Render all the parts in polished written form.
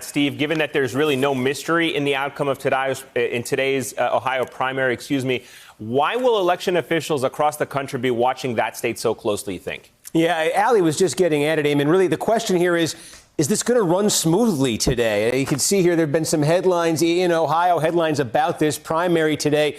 Steve, given that there's really no mystery in the outcome of today's Ohio primary, why will election officials across the country be watching that state so closely, you think? Yeah, Allie was just getting at it, Eamon. Really, the question here is this going to run smoothly today? You can see here there have been some headlines in Ohio, headlines about this primary today.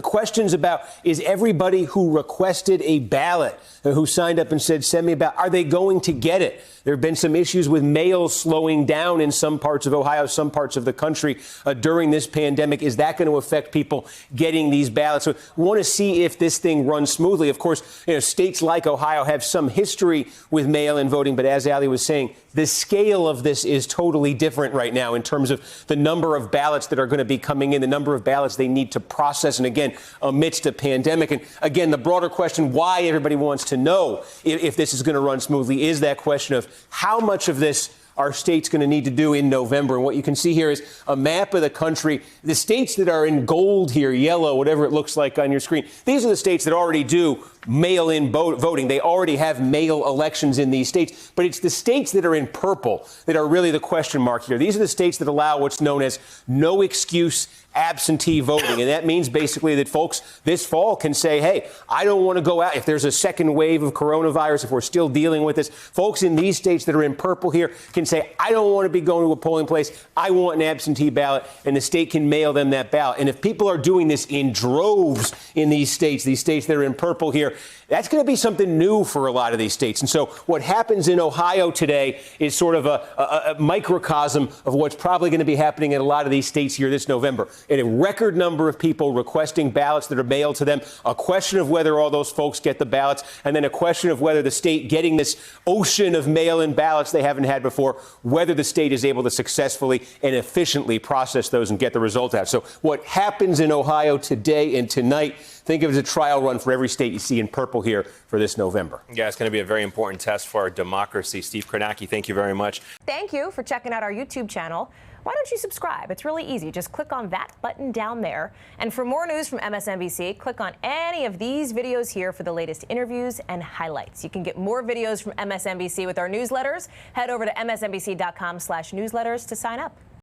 Questions about, is everybody who requested a ballot, who signed up and said, send me a ballot, are they going to get it? There have been some issues with mail slowing down in some parts of Ohio, some parts of the country during this pandemic. Is that going to affect people getting these ballots? So we want to see if this thing runs smoothly. Of course, states like Ohio have some history with mail-in voting. But as Allie was saying, the scale of this is totally different right now in terms of the number of ballots that are going to be coming in, the number of ballots they need to process. And again, amidst a pandemic. And again, the broader question, why everybody wants to know if this is going to run smoothly, is that question of how much of this are states going to need to do in November. And what you can see here is a map of the country. The states that are in gold here, yellow, whatever it looks like on your screen, these are the states that already do mail-in voting. They already have mail elections in these states. But it's the states that are in purple that are really the question mark here. These are the states that allow what's known as no excuse absentee voting. And that means basically that folks this fall can say, hey, I don't want to go out. If there's a second wave of coronavirus, if we're still dealing with this, folks in these states that are in purple here can say, I don't want to be going to a polling place. I want an absentee ballot, and the state can mail them that ballot. And if people are doing this in droves in these states that are in purple here, that's going to be something new for a lot of these states. And so what happens in Ohio today is sort of a microcosm of what's probably going to be happening in a lot of these states here this November. And a record number of people requesting ballots that are mailed to them, a question of whether all those folks get the ballots, and then a question of whether the state getting this ocean of mail-in ballots they haven't had before, whether the state is able to successfully and efficiently process those and get the results out. So what happens in Ohio today and tonight, think of it as a trial run for every state you see in purple here for this November. Yeah, it's going to be a very important test for our democracy. Steve Kornacki, thank you very much. Thank you for checking out our YouTube channel. Why don't you subscribe? It's really easy. Just click on that button down there. And for more news from MSNBC, click on any of these videos here for the latest interviews and highlights. You can get more videos from MSNBC with our newsletters. Head over to msnbc.com/newsletters to sign up.